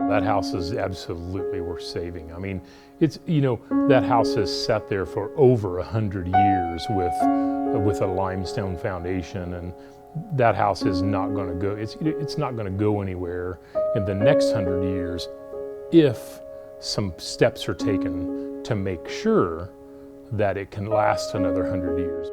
That house is absolutely worth saving. I mean, it's, you know, that house has sat there for over 100 years with a limestone foundation, and that house is not going to go, it's not going to go anywhere in the next 100 years if some steps are taken to make sure that it can last another 100 years.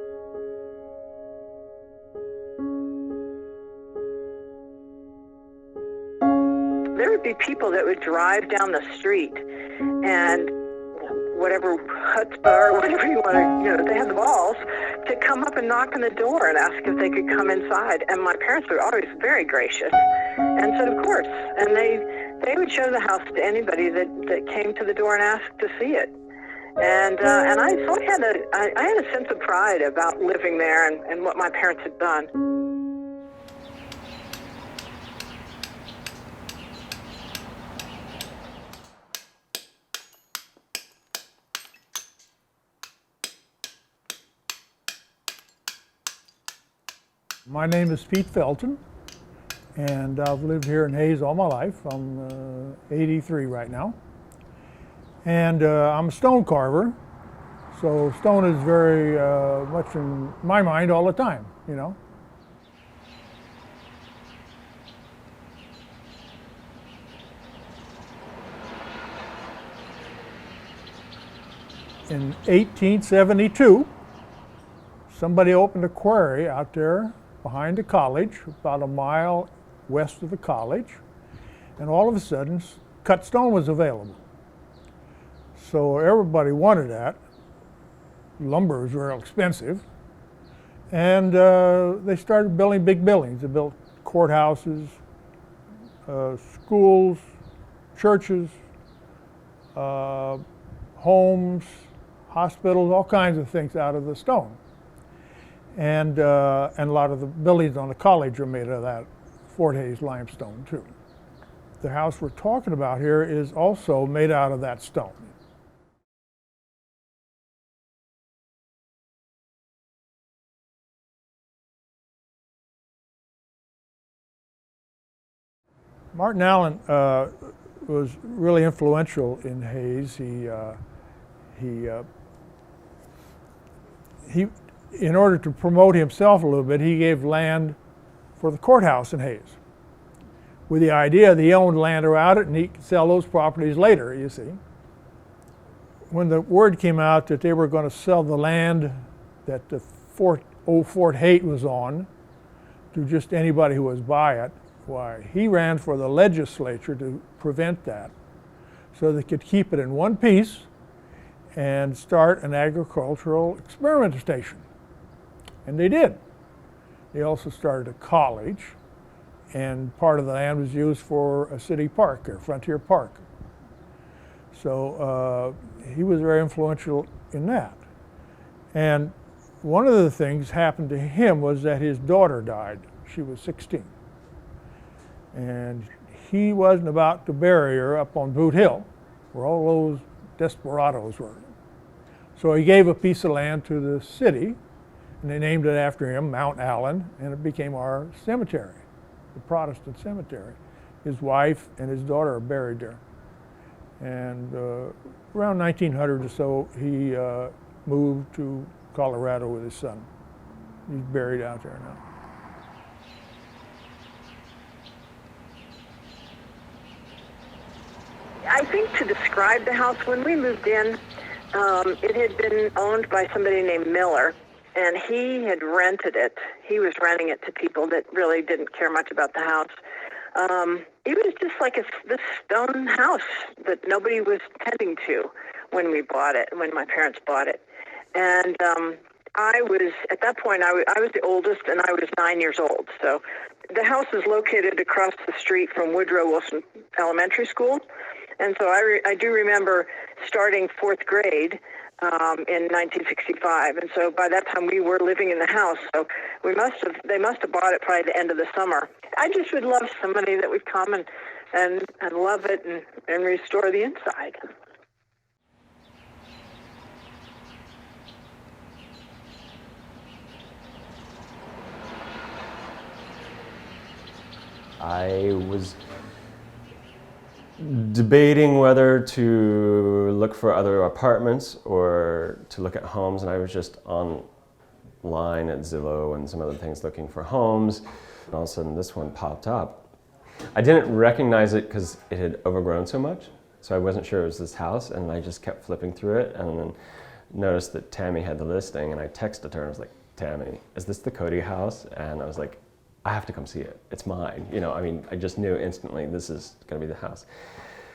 There would be people that would drive down the street and whatever chutzpah or whatever you want to, you know, they had the balls to come up and knock on the door and ask if they could come inside. And my parents were always very gracious and said, of course. And they would show the house to anybody that came to the door and asked to see it. And I had a sense of pride about living there and what my parents had done. My name is Pete Felton, and I've lived here in Hays all my life. I'm 83 right now. And I'm a stone carver, so stone is very much in my mind all the time, you know. In 1872, somebody opened a quarry out there behind the college, about a mile west of the college, and all of a sudden, cut stone was available. So everybody wanted that. Lumber was real expensive. And they started building big buildings. They built courthouses, schools, churches, homes, hospitals, all kinds of things out of the stone. And a lot of the buildings on the college are made of that Fort Hays limestone too. The house we're talking about here is also made out of that stone. Martin Allen was really influential in Hays. He in order to promote himself a little bit, he gave land for the courthouse in Hays, with the idea that he owned land around it and he could sell those properties later, you see. When the word came out that they were going to sell the land that the old Fort Hays was on to just anybody who was by it, why, he ran for the legislature to prevent that, so they could keep it in one piece and start an agricultural experiment station. And they did. They also started a college, and part of the land was used for a city park, or Frontier Park. So he was very influential in that. And one of the things happened to him was that his daughter died. She was 16. And he wasn't about to bury her up on Boot Hill, where all those desperados were. So he gave a piece of land to the city, and they named it after him, Mount Allen, and it became our cemetery, the Protestant cemetery. His wife and his daughter are buried there. And around 1900 or so, he moved to Colorado with his son. He's buried out there now. I think to describe the house, when we moved in, it had been owned by somebody named Miller, and he had rented it. He was renting it to people that really didn't care much about the house. It was just like this stone house that nobody was tending to when we bought it, when my parents bought it. And I was, at that point, I was the oldest, and I was 9 years old. So the house is located across the street from Woodrow Wilson Elementary School. And so I do remember starting fourth grade in 1965. And so by that time we were living in the house. So they must have bought it probably at the end of the summer. I just would love somebody that would come and love it and restore the inside. I was debating whether to look for other apartments or to look at homes, and I was just online at Zillow and some other things looking for homes, and all of a sudden this one popped up. I didn't recognize it because it had overgrown so much, so I wasn't sure it was this house, and I just kept flipping through it and then noticed that Tammy had the listing, and I texted her and I was like, Tammy, is this the Cody house? And I was like, I have to come see it. It's mine. You know, I mean, I just knew instantly this is going to be the house.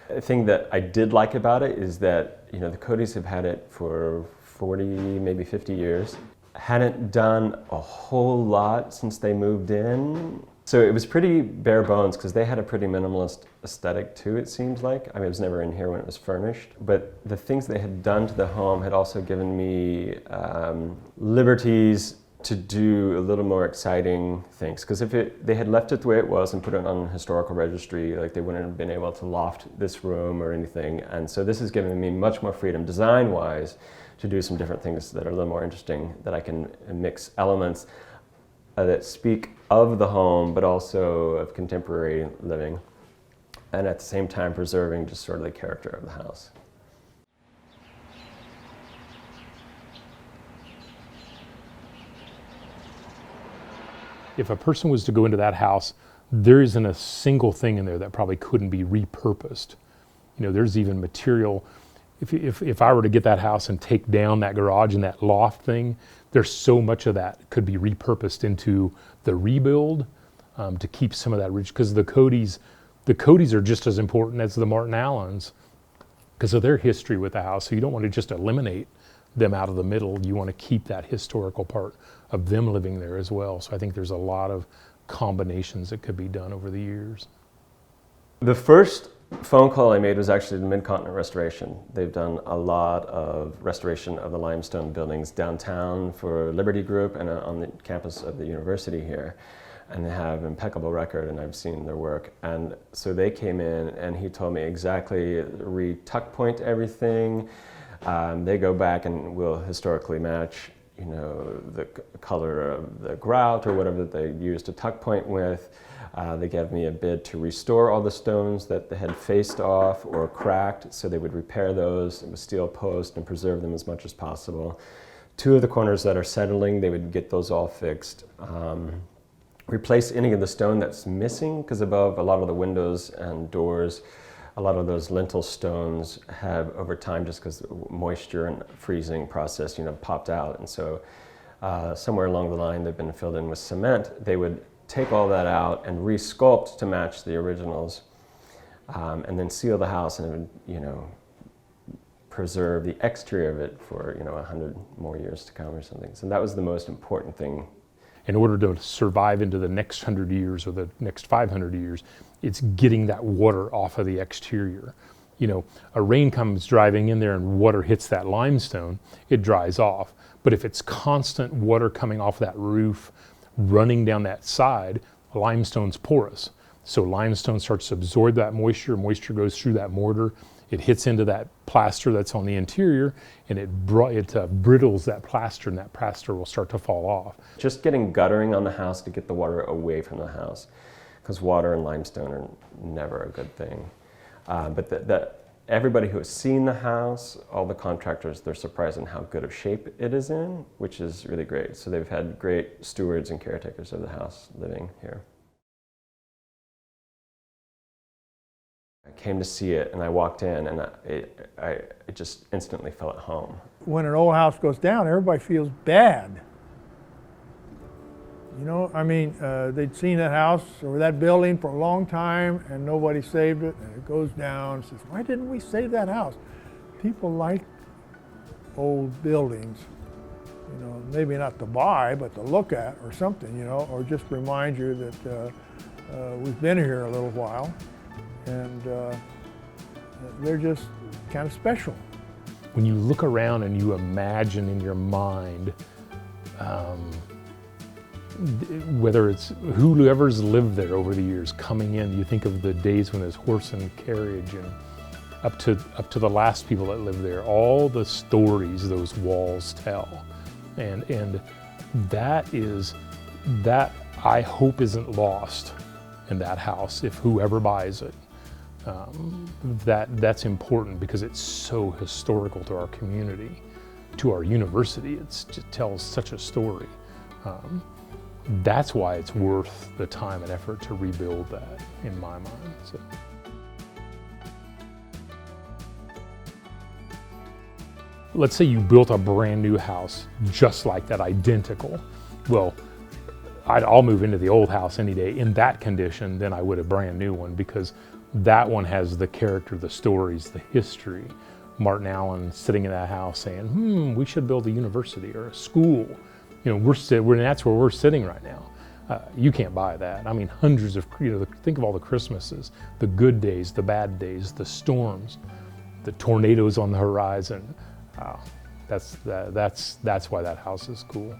The thing that I did like about it is that, you know, the Codys have had it for 40, maybe 50 years. Hadn't done a whole lot since they moved in. So it was pretty bare bones because they had a pretty minimalist aesthetic too, it seems like. I mean, I was never in here when it was furnished. But the things they had done to the home had also given me liberties to do a little more exciting things. Because if they had left it the way it was and put it on historical registry, like they wouldn't have been able to loft this room or anything. And so this has given me much more freedom design-wise to do some different things that are a little more interesting, that I can mix elements that speak of the home, but also of contemporary living, and at the same time preserving just sort of the character of the house. If a person was to go into that house, there isn't a single thing in there that probably couldn't be repurposed. You know, there's even material. If I were to get that house and take down that garage and that loft thing, there's so much of that could be repurposed into the rebuild to keep some of that rich, because the Codys are just as important as the Martin Allens because of their history with the house. So you don't want to just eliminate them out of the middle. You want to keep that historical part of them living there as well. So I think there's a lot of combinations that could be done over the years. The first phone call I made was actually to Mid-Continent Restoration. They've done a lot of restoration of the limestone buildings downtown for Liberty Group and on the campus of the university here. And they have an impeccable record, and I've seen their work. And so they came in and he told me exactly, re-tuck point everything. They go back and will historically match, you know, the color of the grout or whatever that they used to tuck point with. They gave me a bid to restore all the stones that they had faced off or cracked, so they would repair those with steel post and preserve them as much as possible. 2 of the corners that are settling, they would get those all fixed. Replace any of the stone that's missing, because above a lot of the windows and doors, a lot of those lintel stones have, over time, just because moisture and freezing process, you know, popped out. And so somewhere along the line, they've been filled in with cement. They would take all that out and re-sculpt to match the originals, and then seal the house, and it would, you know, preserve the exterior of it for, you know, 100 more years to come or something. So that was the most important thing. In order to survive into the next 100 years or the next 500 years, it's getting that water off of the exterior. You know, a rain comes driving in there and water hits that limestone, it dries off. But if it's constant water coming off that roof, running down that side, limestone's porous. So limestone starts to absorb that moisture goes through that mortar, it hits into that plaster that's on the interior, and it brittles that plaster, and that plaster will start to fall off. Just getting guttering on the house to get the water away from the house, because water and limestone are never a good thing. But everybody who has seen the house, all the contractors, they're surprised in how good of shape it is in, which is really great. So they've had great stewards and caretakers of the house living here. I came to see it, and I walked in, and it just instantly felt at home. When an old house goes down, everybody feels bad. You know, I mean, they'd seen that house or that building for a long time, and nobody saved it, and it goes down. It says, why didn't we save that house? People like old buildings, you know, maybe not to buy, but to look at or something, you know, or just remind you that we've been here a little while, and they're just kind of special. When you look around and you imagine in your mind, whether it's whoever's lived there over the years coming in, you think of the days when there's horse and carriage, and up to the last people that lived there, all the stories those walls tell, and that I hope isn't lost in that house if whoever buys it. that's important because it's so historical to our community, to our university. It just tells such a story. That's why it's worth the time and effort to rebuild that, in my mind. So. Let's say you built a brand new house just like that, identical. Well, I'll move into the old house any day in that condition than I would a brand new one, because that one has the character, the stories, the history. Martin Allen sitting in that house saying, we should build a university or a school. You know, that's where we're sitting right now. You can't buy that. I mean, hundreds of, think of all the Christmases, the good days, the bad days, the storms, the tornadoes on the horizon. That's why that house is cool.